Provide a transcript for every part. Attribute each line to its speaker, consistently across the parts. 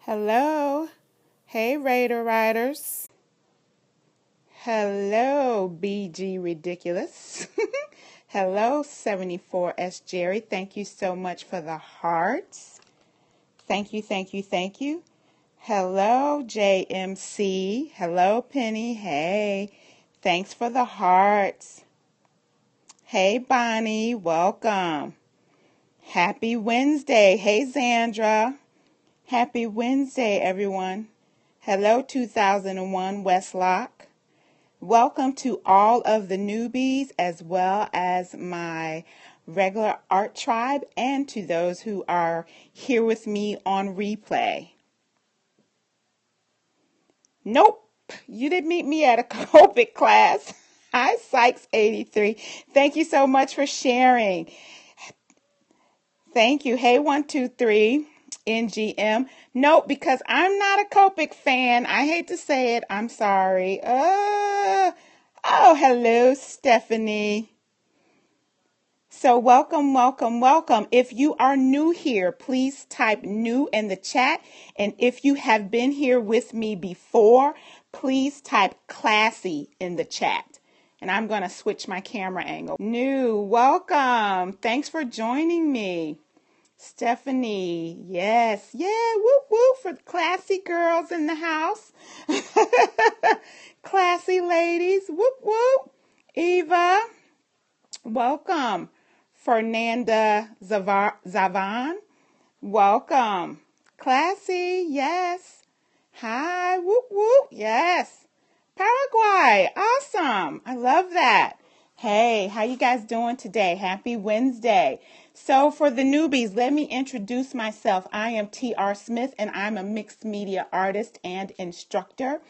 Speaker 1: Hello. Hey, Raider Riders. Hello, BG Ridiculous. Hello, 74S Jerry. Thank you so much for the hearts. Thank you, thank you, thank you. Hello, JMC. Hello, Penny. Hey, thanks for the hearts. Hey, Bonnie. Welcome. Happy Wednesday. Hey, Zandra. Happy Wednesday, everyone. Hello, 2001 Westlock. Welcome to all of the newbies as well as my regular art tribe and to those who are here with me on replay. Nope, you didn't meet me at a Copic class. Hi, Sykes83. Thank you so much for sharing. Thank you. Hey, 123. NGM. Nope, because I'm not a Copic fan. I hate to say it. I'm sorry. Hello, Stephanie. So welcome, welcome, welcome. If you are new here, please type new in the chat. And if you have been here with me before, please type classy in the chat. And I'm going to switch my camera angle. New, welcome. Thanks for joining me. Stephanie, yes, yeah, whoop whoop for classy girls in the house. Classy ladies, whoop whoop. Eva, welcome. Fernanda Zavan, welcome. Classy, yes. Hi, whoop whoop, yes. Paraguay, awesome. I love that. Hey, how you guys doing today? Happy Wednesday. So for the newbies, let me introduce myself. I am T.R. Smith and I'm a mixed media artist and instructor.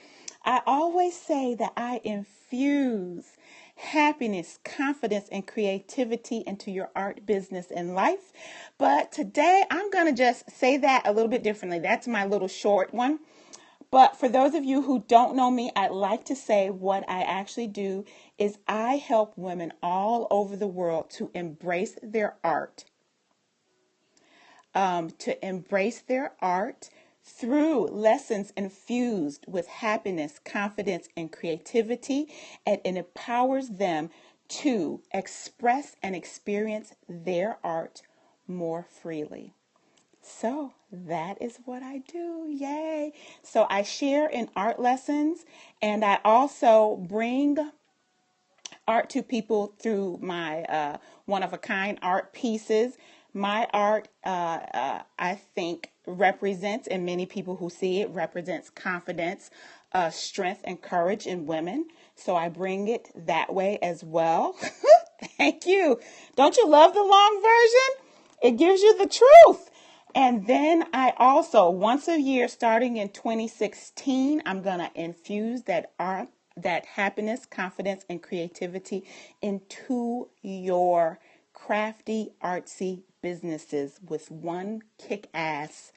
Speaker 1: I always say that I infuse happiness, confidence, and creativity into your art, business, and life. But today I'm going to just say that a little bit differently. That's my little short one. But for those of you who don't know me, I'd like to say what I actually do is I help women all over the world to embrace their art, through lessons infused with happiness, confidence, and creativity, and it empowers them to express and experience their art more freely. So that is what I do. Yay. So I share in art lessons and I also bring art to people through my one-of-a-kind art pieces. My art, I think, represents, and many people who see it, represents confidence, strength, and courage in women. So I bring it that way as well. Thank you. Don't you love the long version? It gives you the truth. And then I also, once a year, starting in 2016, I'm going to infuse that art, that happiness, confidence, and creativity into your crafty, artsy businesses with one kick-ass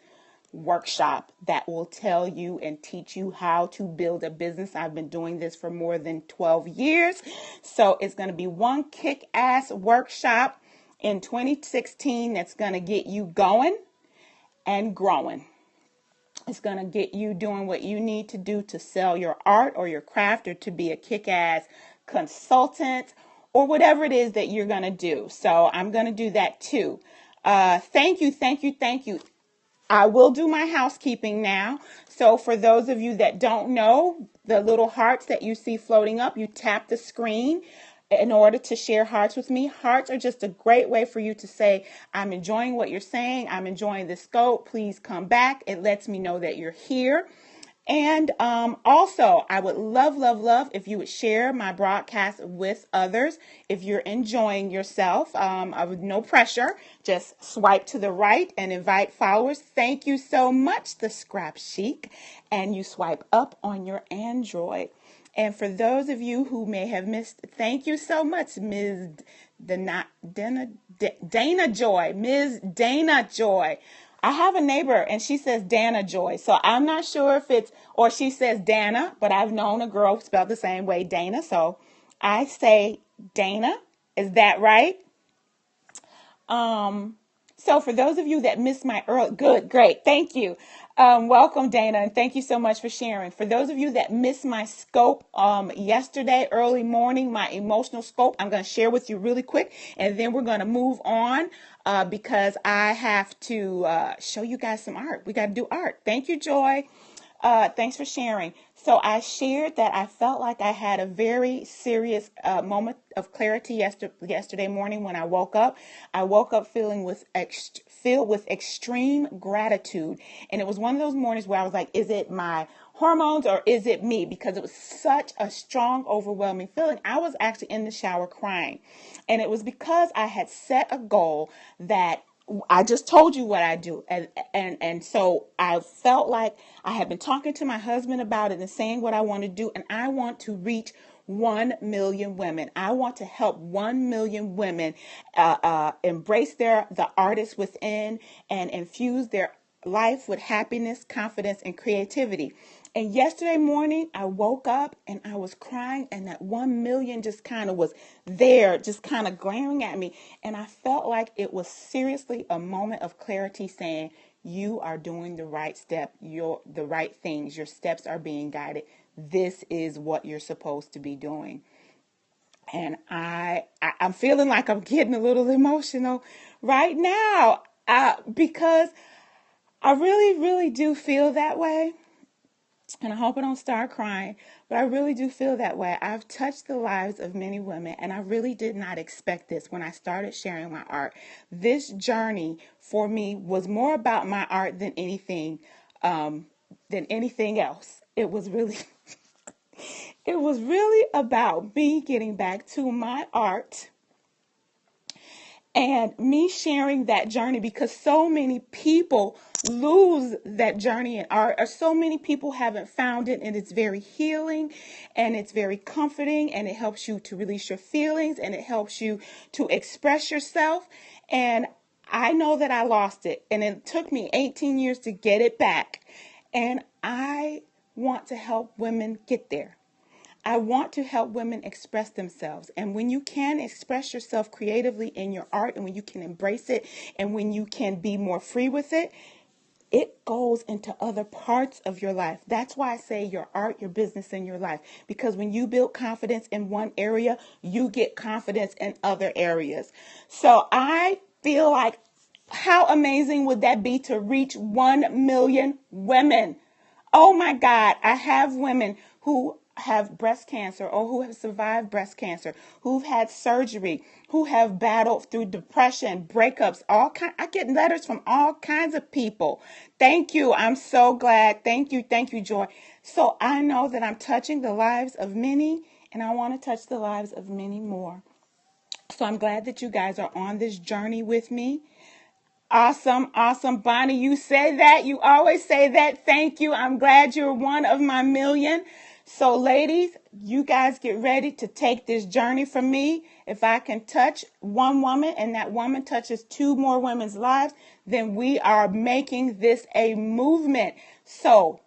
Speaker 1: workshop that will tell you and teach you how to build a business. I've been doing this for more than 12 years. So it's going to be one kick-ass workshop in 2016 that's going to get you going and growing. It's going to get you doing what you need to do to sell your art or your craft or to be a kick-ass consultant or whatever it is that you're going to do. So I'm going to do that too. Thank you, thank you, thank you. I will do my housekeeping now. So for those of you that don't know, the little hearts that you see floating up, you tap the screen in order to share hearts with me. Hearts are just a great way for you to say, I'm enjoying what you're saying. I'm enjoying the scope. Please come back. It lets me know that you're here. And also, I would love, love, love if you would share my broadcast with others. If you're enjoying yourself, I would no pressure. Just swipe to the right and invite followers. Thank you so much, the Scrap Chic. And you swipe up on your Android. And for those of you who may have missed, thank you so much, Ms. Dana Joy. Ms. Dana Joy. I have a neighbor and she says Dana Joy. So I'm not sure if it's, or she says Dana, but I've known a girl spelled the same way, Dana. So I say Dana. Is that right? So for those of you that missed my early, good, great, thank you. Welcome, Dana, and thank you so much for sharing. For those of you that missed my scope yesterday, early morning, my emotional scope, I'm going to share with you really quick, and then we're going to move on because I have to show you guys some art. We got to do art. Thank you, Joy. Thanks for sharing. So I shared that I felt like I had a very serious moment of clarity yesterday morning when I woke up. I woke up filled with extreme gratitude, and it was one of those mornings where I was like, "Is it my hormones or is it me?" Because it was such a strong, overwhelming feeling. I was actually in the shower crying, and it was because I had set a goal that I just told you what I do. And so I felt like I had been talking to my husband about it and saying what I want to do. And I want to reach 1 million women. I want to help 1 million women embrace the artist within and infuse their life with happiness, confidence, and creativity. And yesterday morning, I woke up and I was crying, and that 1 million just kind of was there, just kind of glaring at me. And I felt like it was seriously a moment of clarity saying, you are doing the right step, the right things, your steps are being guided. This is what you're supposed to be doing. And I'm feeling like I'm getting a little emotional right now because I really, really do feel that way. And I hope I don't start crying, but I really do feel that way. I've touched the lives of many women, and I really did not expect this when I started sharing my art. This journey for me was more about my art than anything else. It was really, it was really about me getting back to my art and me sharing that journey, because so many people lose that journey in art, or so many people haven't found it, and it's very healing and it's very comforting, and it helps you to release your feelings and it helps you to express yourself. And I know that I lost it, and it took me 18 years to get it back, and I want to help women get there. I want to help women express themselves. And when you can express yourself creatively in your art, and when you can embrace it, and when you can be more free with it, it goes into other parts of your life. That's why I say your art, your business, and your life. Because when you build confidence in one area, you get confidence in other areas. So I feel like, how amazing would that be to reach 1 million women? Oh my God, I have women who have breast cancer or who have survived breast cancer, who've had surgery, who have battled through depression, breakups, I get letters from all kinds of people. Thank you. I'm so glad. Thank you. Thank you, Joy. So I know that I'm touching the lives of many, and I want to touch the lives of many more. So I'm glad that you guys are on this journey with me. Awesome, awesome. Bonnie, you say that. You always say that. Thank you. I'm glad you're one of my million. So ladies, you guys get ready to take this journey from me. If I can touch one woman and that woman touches 2 more women's lives, then we are making this a movement. So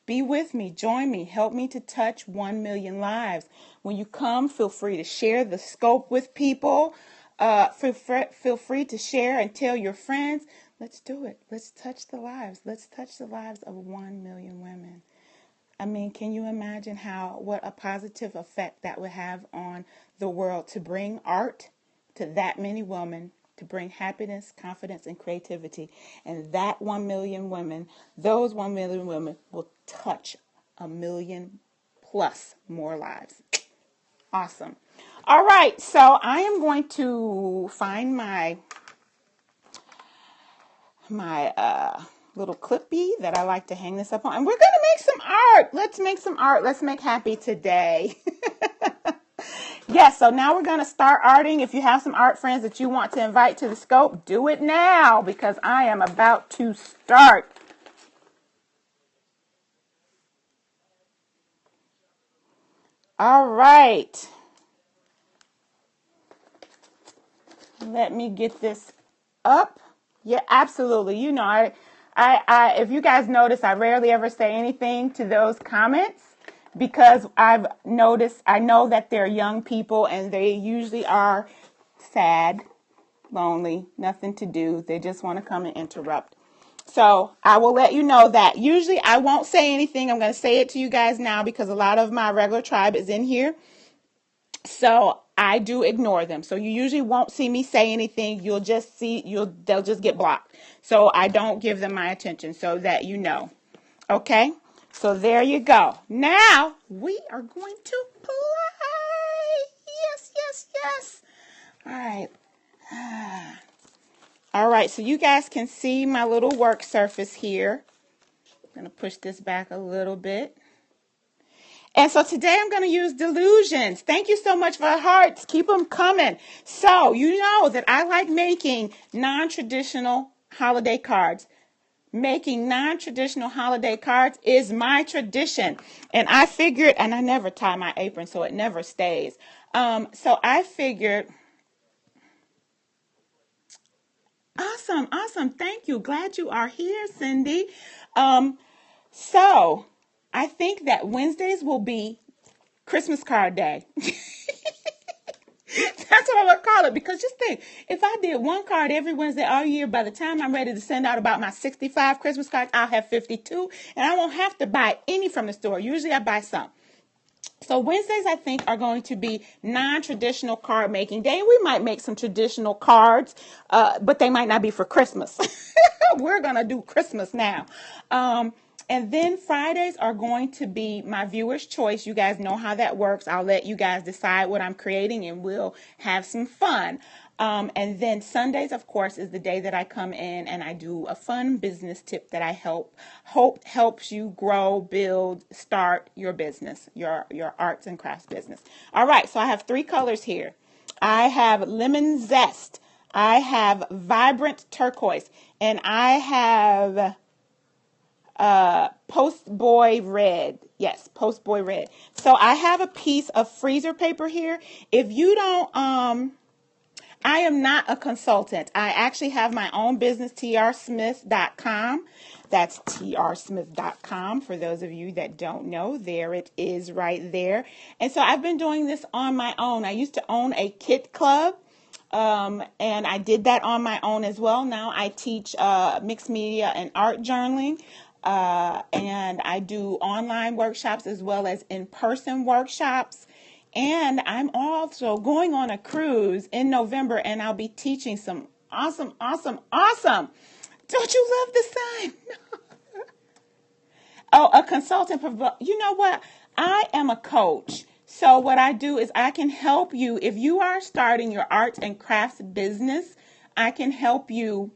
Speaker 1: be with me, join me, help me to touch 1 million lives. When you come, feel free to share the scope with people. Feel free to share and tell your friends. Let's do it. Let's touch the lives. Let's touch the lives of 1 million women. I mean, can you imagine what a positive effect that would have on the world to bring art to that many women, to bring happiness, confidence, and creativity. And that 1 million women, those 1 million women will touch 1 million plus more lives. Awesome. All right, so I am going to find my little clippy that I like to hang this up on. And we're going to make some art. Let's make some art. Let's make happy today. Yes, so now we're going to start arting. If you have some art friends that you want to invite to the scope, do it now because I am about to start. All right. Let me get this up. Yeah, absolutely. You know, if you guys notice, I rarely ever say anything to those comments because I know that they're young people and they usually are sad. lonely, nothing to do. They just want to come and interrupt. So I will let you know that. Usually I won't say anything. I'm going to say it to you guys now because a lot of my regular tribe is in here. So I do ignore them. So you usually won't see me say anything. You'll just see, they'll just get blocked. So I don't give them my attention so that you know. Okay? So there you go. Now we are going to play. Yes, yes, yes. All right. All right, so you guys can see my little work surface here. I'm going to push this back a little bit. And so today I'm going to use delusions. Thank you so much for the hearts. Keep them coming. So you know that I like making non-traditional holiday cards. Making non-traditional holiday cards is my tradition. And I figured, and I never tie my apron so it never stays. So I figured, awesome, awesome. Thank you. Glad you are here, Cindy. So I think that Wednesdays will be Christmas card day. That's what I'm going to call it. Because just think, if I did one card every Wednesday all year, by the time I'm ready to send out about my 65 Christmas cards, I'll have 52. And I won't have to buy any from the store. Usually I buy some. So Wednesdays, I think, are going to be non-traditional card making day. We might make some traditional cards, but they might not be for Christmas. We're going to do Christmas now. And then Fridays are going to be my viewer's choice. You guys know how that works. I'll let you guys decide what I'm creating and we'll have some fun. And then Sundays, of course, is the day that I come in and I do a fun business tip that I hope helps you grow, build, start your business, your arts and crafts business. All right, so I have 3 colors here. I have lemon zest, I have vibrant turquoise, and I have Post Boy Red. Yes, Post Boy Red. So I have a piece of freezer paper here. If you don't, I am not a consultant. I actually have my own business, trsmith.com. That's trsmith.com. For those of you that don't know, there it is right there. And so I've been doing this on my own. I used to own a kit club. And I did that on my own as well. Now I teach mixed media and art journaling. And I do online workshops as well as in-person workshops. And I'm also going on a cruise in November, and I'll be teaching some awesome. Don't you love the sign? Oh, a consultant. You know what? I am a coach. So what I do is I can help you. If you are starting your arts and crafts business, I can help you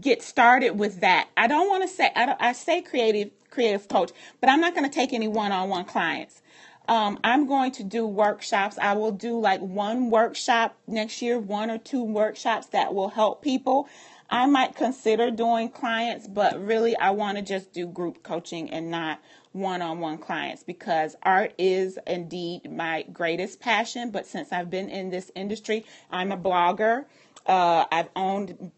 Speaker 1: get started with that. I don't want to say, I say creative coach, but I'm not going to take any one-on-one clients. I'm going to do workshops. I will do like one workshop next year, 1 or 2 workshops that will help people. I might consider doing clients, but really I want to just do group coaching and not one-on-one clients, because art is indeed my greatest passion. But since I've been in this industry, I'm a blogger. I've done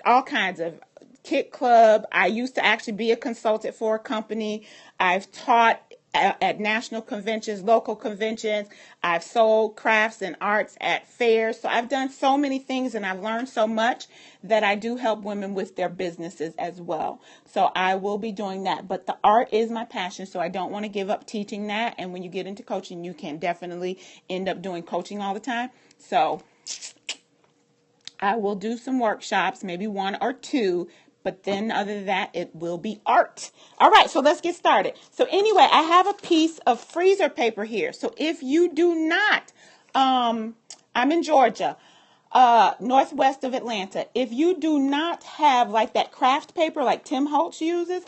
Speaker 1: all kinds of kit club. I used to actually be a consultant for a company. I've taught at national conventions, local conventions. I've sold crafts and arts at fairs. So I've done so many things and I've learned so much that I do help women with their businesses as well. So I will be doing that. But the art is my passion, so I don't want to give up teaching that. And when you get into coaching, you can definitely end up doing coaching all the time. So I will do some workshops, maybe 1 or 2, but then other than that, it will be art. All right, so let's get started. So anyway, I have a piece of freezer paper here. So if you do not, I'm in Georgia, northwest of Atlanta. If you do not have like that craft paper like Tim Holtz uses,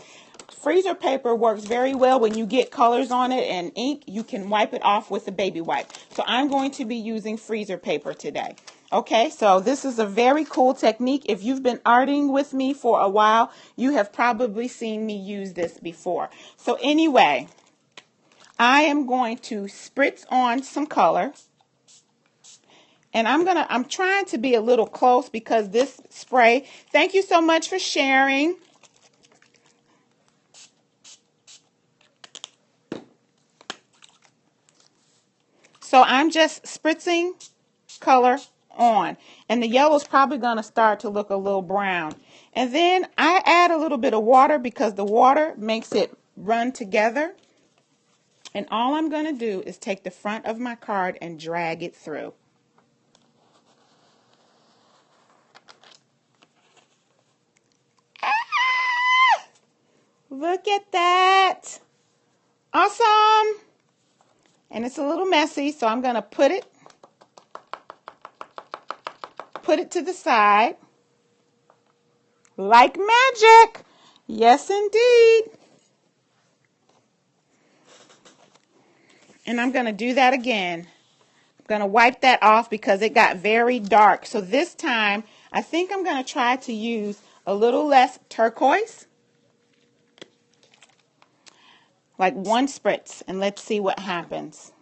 Speaker 1: freezer paper works very well. When you get colors on it and ink, you can wipe it off with a baby wipe. So I'm going to be using freezer paper today. Okay, so this is a very cool technique. If you've been arting with me for a while, you have probably seen me use this before. So anyway, I am going to spritz on some color. And I'm trying to be a little close because this spray, thank you so much for sharing. So I'm just spritzing color on. And the yellow's probably going to start to look a little brown. And then I add a little bit of water because the water makes it run together. And all I'm going to do is take the front of my card and drag it through. Ah! Look at that. Awesome. And it's a little messy, so I'm going to put it to the side. Like magic. Yes, indeed. And I'm going to do that again. I'm going to wipe that off because it got very dark. So this time, I think I'm going to try to use a little less turquoise. Like 1 spritz. And let's see what happens.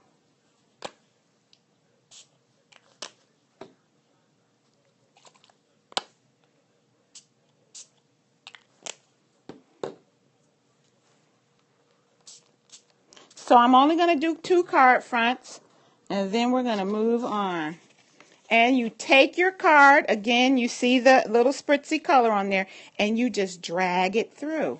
Speaker 1: So I'm only going to do 2 card fronts, and then we're going to move on. And you take your card, again, you see the little spritzy color on there, and you just drag it through.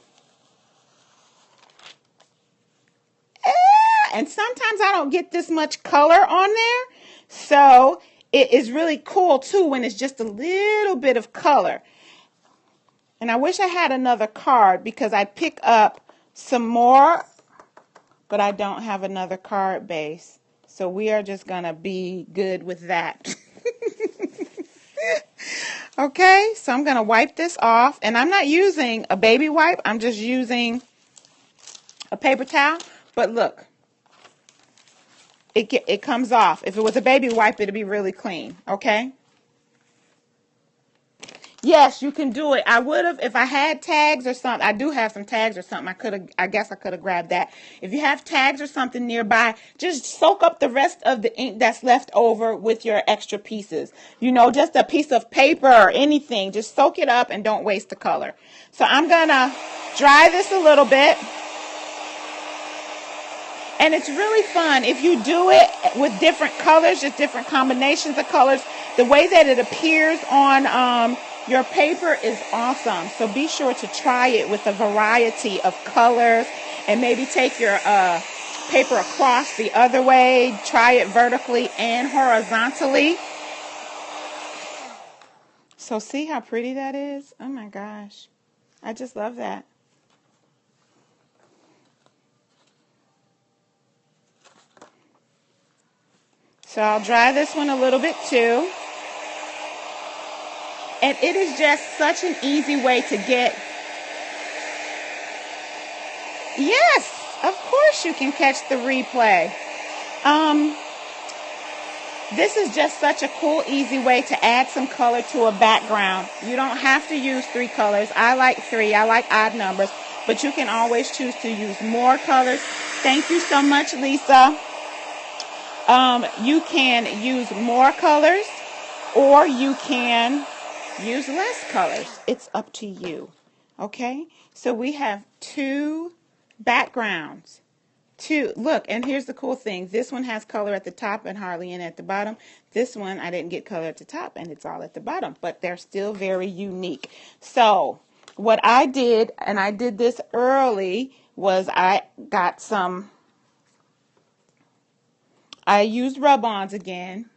Speaker 1: And sometimes I don't get this much color on there, so it is really cool too when it's just a little bit of color. And I wish I had another card because I pick up some more, but I don't have another card base. So we are just going to be good with that. Okay, so I'm going to wipe this off. And I'm not using a baby wipe. I'm just using a paper towel. But look, it comes off. If it was a baby wipe, it would be really clean. Okay? Yes, you can do it. I would have, if I had tags or something. I do have some tags or something. I guess I could have grabbed that. If you have tags or something nearby, just soak up the rest of the ink that's left over with your extra pieces. You know, just a piece of paper or anything. Just soak it up and don't waste the color. So I'm going to dry this a little bit. And it's really fun if you do it with different colors, just different combinations of colors. The way that it appears on your paper is awesome. So be sure to try it with a variety of colors and maybe take your paper across the other way. Try it vertically and horizontally. So see how pretty that is? Oh my gosh. I just love that. So I'll dry this one a little bit too. And it is just such an easy way to get. Yes, of course you can catch the replay. This is just such a cool, easy way to add some color to a background. You don't have to use 3 colors. I like 3. I like odd numbers. But you can always choose to use more colors. Thank you so much, Lisa. You can use more colors or you can use less colors. It's up to you. Okay? So we have 2 backgrounds. 2. Look, and here's the cool thing. This one has color at the top and hardly any at the bottom. This one, I didn't get color at the top and it's all at the bottom. But they're still very unique. So what I did, and I did this early, was I used rub-ons again.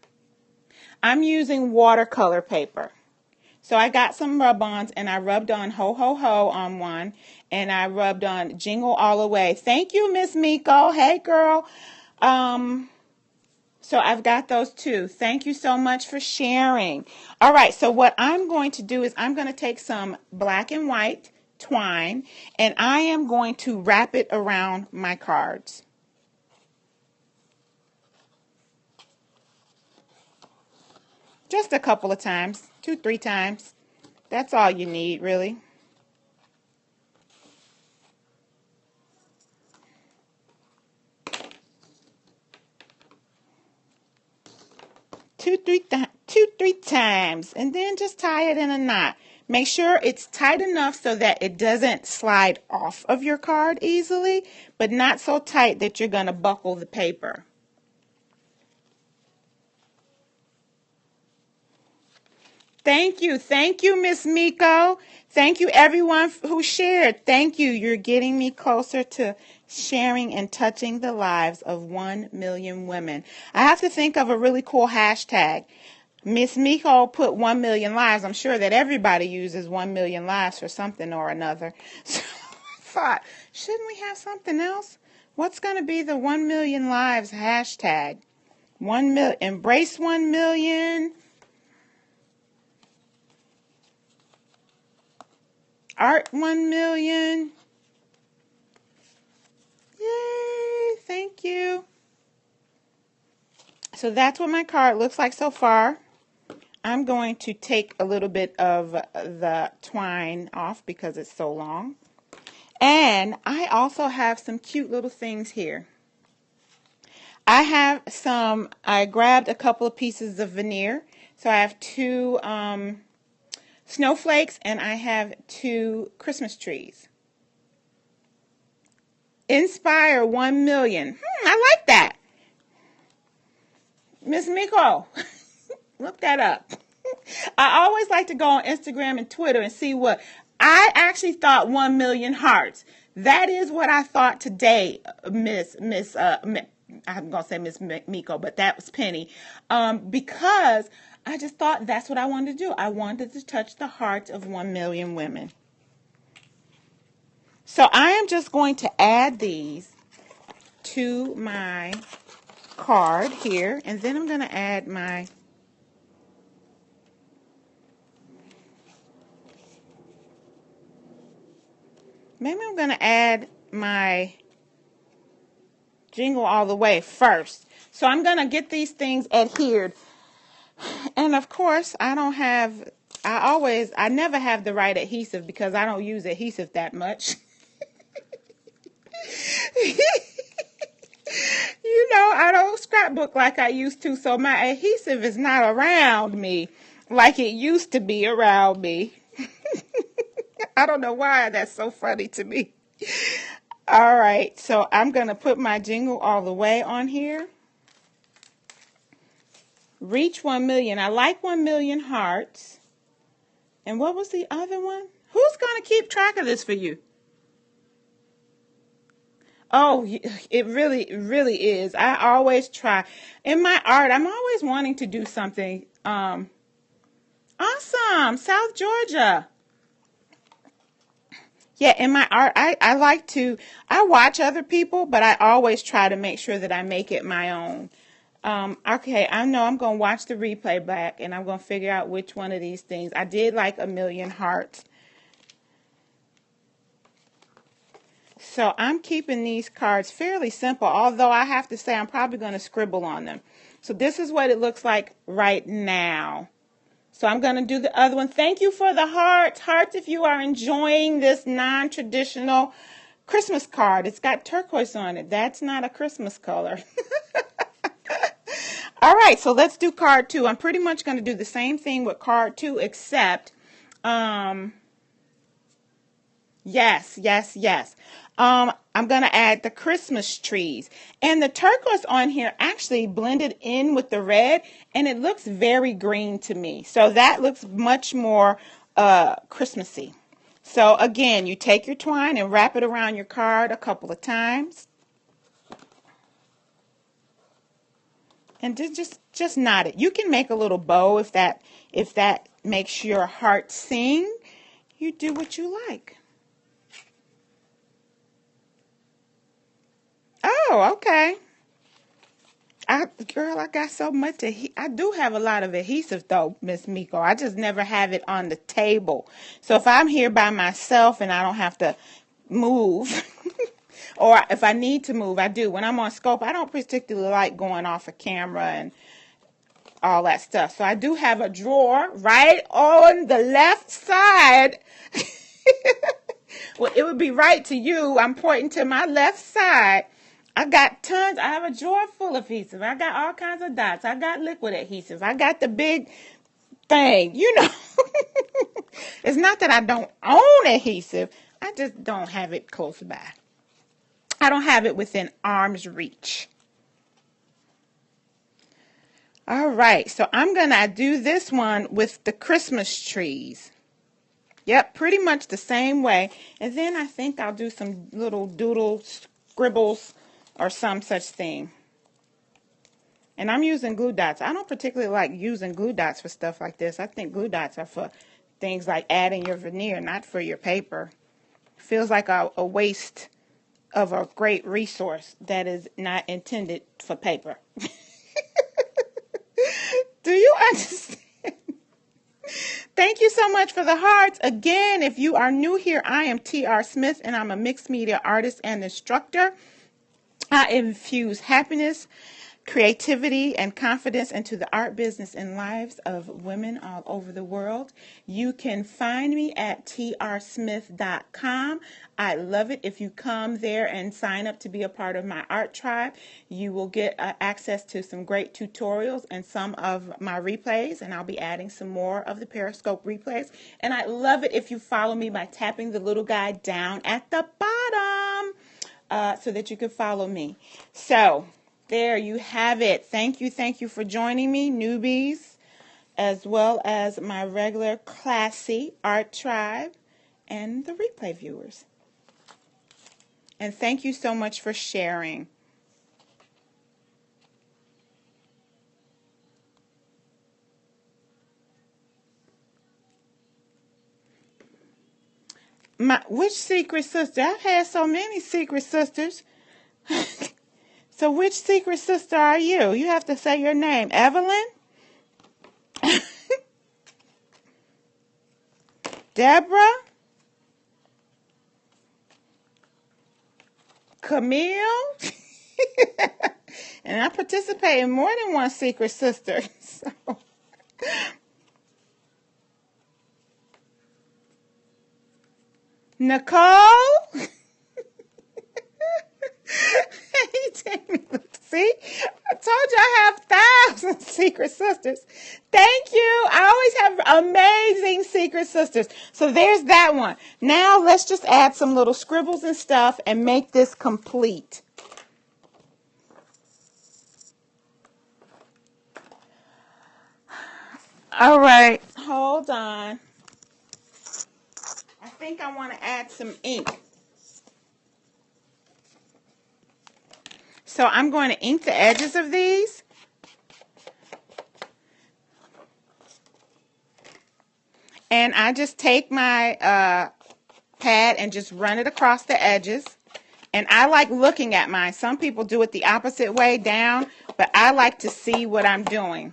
Speaker 1: I'm using watercolor paper. So I got some rub-ons and I rubbed on Ho Ho Ho on one and I rubbed on Jingle All the Way. Thank you, Miss Miko. Hey, girl. So I've got those 2. Thank you so much for sharing. All right, so what I'm going to do is I'm going to take some black and white twine and I am going to wrap it around my cards. Just a couple of times, 2-3 times. That's all you need, really. Two, three times, and then just tie it in a knot. Make sure it's tight enough so that it doesn't slide off of your card easily, but not so tight that you're going to buckle the paper. Thank you. Thank you, Miss Miko. Thank you, everyone who shared. Thank you. You're getting me closer to sharing and touching the lives of 1 million women. I have to think of a really cool hashtag. Miss Miko put 1 million lives. I'm sure that everybody uses 1 million lives for something or another. So I thought, shouldn't we have something else? What's going to be the 1 million lives hashtag? 1 million, embrace 1 million. Art 1 million. Yay, thank you. So that's what my card looks like so far. I'm going to take a little bit of the twine off because it's so long. And I also have some cute little things here. I grabbed a couple of pieces of veneer. So I have 2 snowflakes and I have 2 Christmas trees. Inspire 1 million. I like that. Miss Miko, look that up. I always like to go on Instagram and Twitter and see what I actually thought. 1 million hearts. That is what I thought today, I'm gonna say Miss Miko, but that was Penny, because I just thought that's what I wanted to do. I wanted to touch the hearts of 1 million women. So I am just going to add these to my card here, and then I'm going to add maybe I'm going to add my Jingle All the Way first. So I'm going to get these things adhered. And of course, I never have the right adhesive because I don't use adhesive that much. I don't scrapbook like I used to, so my adhesive is not around me like it used to be around me. I don't know why that's so funny to me. All right, so I'm going to put my Jingle All the Way on here. Reach 1 million. I like 1 million hearts. And what was the other one? Who's going to keep track of this for you? Oh, it really is. I always try. In my art, I'm always wanting to do something. Awesome. South Georgia. Yeah, in my art, I watch other people, but I always try to make sure that I make it my own. Okay, I know I'm going to watch the replay back, and I'm going to figure out which one of these things. I did like 1 million hearts. So I'm keeping these cards fairly simple, although I have to say I'm probably going to scribble on them. So this is what it looks like right now. So I'm going to do the other one. Thank you for the hearts. Hearts if you are enjoying this non-traditional Christmas card. It's got turquoise on it. That's not a Christmas color. All right, so let's do card 2. I'm pretty much going to do the same thing with card 2, except, yes. I'm going to add the Christmas trees. And the turquoise on here actually blended in with the red, and it looks very green to me. So that looks much more Christmassy. So again, you take your twine and wrap it around your card a couple of times. And just knot it. You can make a little bow if that makes your heart sing. You do what you like. Oh, okay. Girl, I got so much. I do have a lot of adhesive though, Miss Miko. I just never have it on the table. So if I'm here by myself and I don't have to move, or if I need to move, I do. When I'm on scope, I don't particularly like going off a camera and all that stuff. So I do have a drawer right on the left side. Well, it would be right to you. I'm pointing to my left side. I got tons. I have a drawer full of adhesive. I got all kinds of dots. I got liquid adhesive. I got the big thing. It's not that I don't own adhesive. I just don't have it close by. I don't have it within arm's reach. All right, so I'm going to do this one with the Christmas trees. Yep, pretty much the same way. And then I think I'll do some little doodle scribbles or some such thing. And I'm using glue dots. I don't particularly like using glue dots for stuff like this. I think glue dots are for things like adding your veneer, not for your paper. Feels like a waste of a great resource that is not intended for paper. Do you understand? Thank you so much for the hearts. Again, if you are new here, I am T.R. Smith, and I'm a mixed media artist and instructor. I infuse happiness, creativity, and confidence into the art business and lives of women all over the world. You can find me at trsmith.com. I love it if you come there and sign up to be a part of my art tribe. You will get access to some great tutorials and some of my replays, and I'll be adding some more of the Periscope replays. And I love it if you follow me by tapping the little guy down at the bottom so that you can follow me. So there you have it. Thank you for joining me, newbies, as well as my regular classy art tribe and the replay viewers. And thank you so much for sharing. Which secret sister? I've had so many secret sisters. So which secret sister are you? You have to say your name. Evelyn? Deborah? Camille? And I participate in more than one secret sister. So. Nicole? See, I told you I have thousands of secret sisters. Thank you. I always have amazing secret sisters. So there's that one. Now let's just add some little scribbles and stuff and make this complete. All right, hold on. I think I want to add some ink. So I'm going to ink the edges of these. And I just take my pad and just run it across the edges. And I like looking at mine. Some people do it the opposite way, down, but I like to see what I'm doing.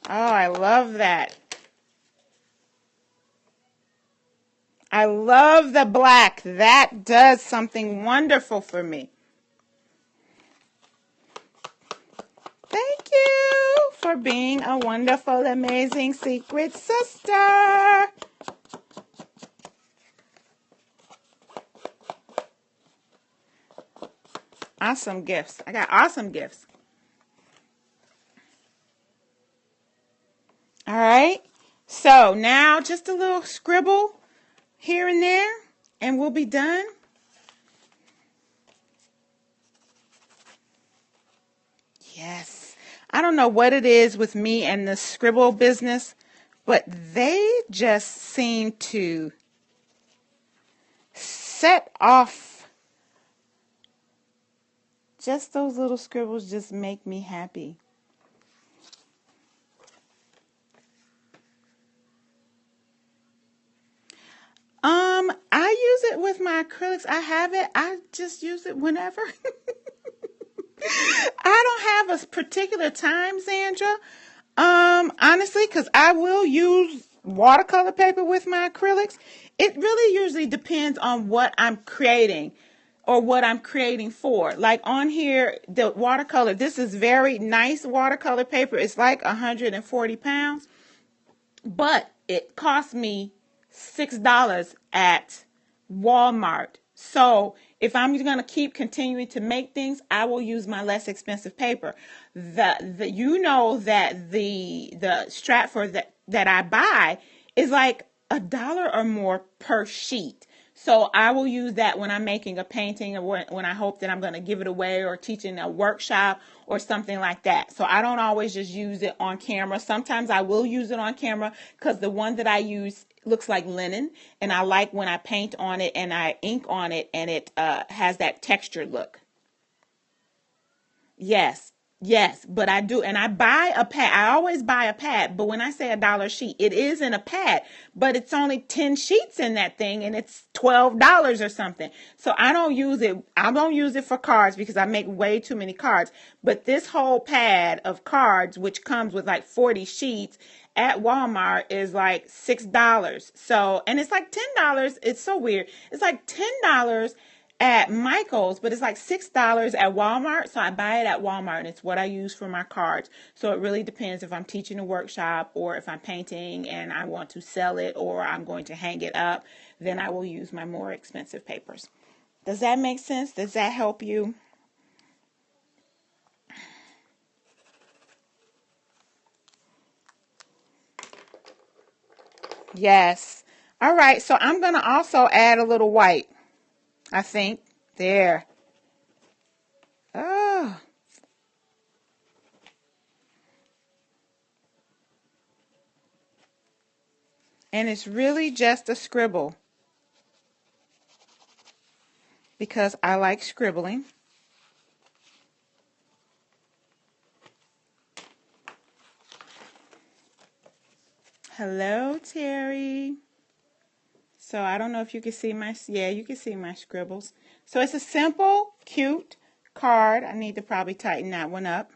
Speaker 1: Oh, I love that. I love the black. That does something wonderful for me. Thank you for being a wonderful, amazing secret sister. Awesome gifts. I got awesome gifts. All right. So now just a little scribble here and there, and we'll be done. Yes. I don't know what it is with me and the scribble business, but they just seem to set off. Just those little scribbles just make me happy. I use it with my acrylics. I have it. I just use it whenever. I don't have a particular time, Sandra. Honestly, because I will use watercolor paper with my acrylics. It really usually depends on what I'm creating or what I'm creating for. Like on here, the watercolor, this is very nice watercolor paper. It's like 140 pounds, but it cost me $6 at Walmart. So if I'm going to keep continuing to make things, I will use my less expensive paper. You know that the Stratford that I buy is like $1 or more per sheet. So I will use that when I'm making a painting, or when I hope that I'm going to give it away or teaching a workshop or something like that. So I don't always just use it on camera. Sometimes I will use it on camera because the one that I use looks like linen, and I like when I paint on it and I ink on it and it has that textured look. Yes. Yes, but I do. And I buy a pad. I always buy a pad. But when I say $1 sheet, it is in a pad, but it's only 10 sheets in that thing and it's $12 or something. So I don't use it. I don't use it for cards because I make way too many cards. But this whole pad of cards, which comes with like 40 sheets at Walmart, is like $6. So, and it's like $10. It's so weird. It's like $10 at Michael's, but it's like $6 at Walmart. So I buy it at Walmart and it's what I use for my cards. So it really depends if I'm teaching a workshop or if I'm painting and I want to sell it or I'm going to hang it up, then I will use my more expensive papers. Does that make sense? Does that help you? Yes. All right. So I'm going to also add a little white, I think. There. Oh. And it's really just a scribble because I like scribbling. Hello, Terry. So I don't know if you can see you can see my scribbles. So it's a simple, cute card. I need to probably tighten that one up.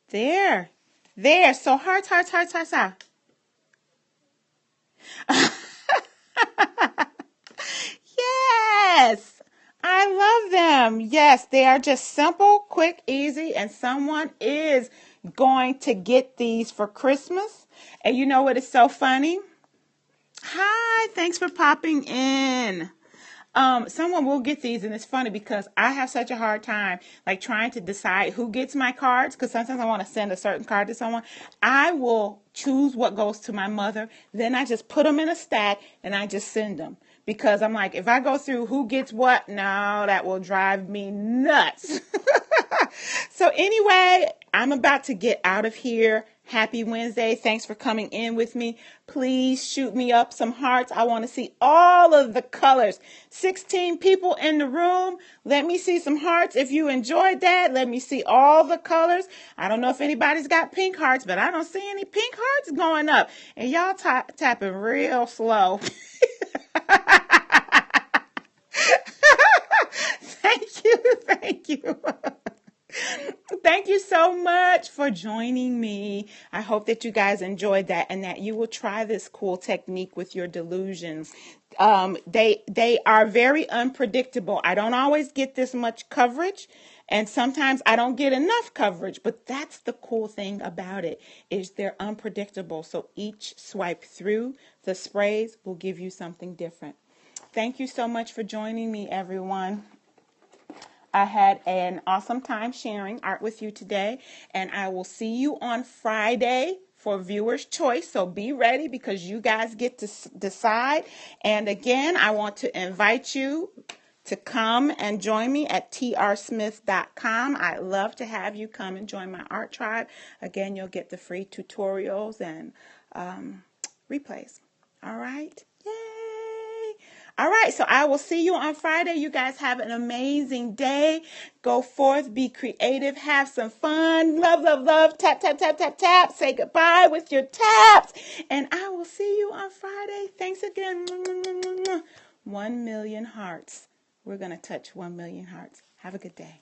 Speaker 1: There. There. So hearts, hearts, hearts, hearts, hearts. Yes. I love them. Yes, they are just simple, quick, easy, and someone is going to get these for Christmas. And you know what is so funny? Hi, thanks for popping in. Someone will get these, and it's funny because I have such a hard time like trying to decide who gets my cards because sometimes I want to send a certain card to someone. I will choose what goes to my mother, then I just put them in a stack and I just send them because I'm like, if I go through who gets what, no, that will drive me nuts. So anyway, I'm about to get out of here. Happy Wednesday. Thanks for coming in with me. Please shoot me up some hearts. I want to see all of the colors. 16 people in the room. Let me see some hearts. If you enjoyed that, let me see all the colors. I don't know if anybody's got pink hearts, but I don't see any pink hearts going up. And y'all tapping real slow. Thank you. Thank you. Thank you so much for joining me. I hope that you guys enjoyed that and that you will try this cool technique with your delusions. They are very unpredictable. I don't always get this much coverage, and sometimes I don't get enough coverage, but that's the cool thing about it is they're unpredictable. So each swipe through the sprays will give you something different. Thank you so much for joining me, everyone. I had an awesome time sharing art with you today, and I will see you on Friday for viewer's choice. So be ready because you guys get to decide. And again, I want to invite you to come and join me at trsmith.com. I'd love to have you come and join my art tribe. Again, you'll get the free tutorials and replays. All right. Yay. All right. So I will see you on Friday. You guys have an amazing day. Go forth, be creative, have some fun. Love, love, love. Tap, tap, tap, tap, tap. Say goodbye with your taps. And I will see you on Friday. Thanks again. 1 million hearts. We're going to touch 1 million hearts. Have a good day.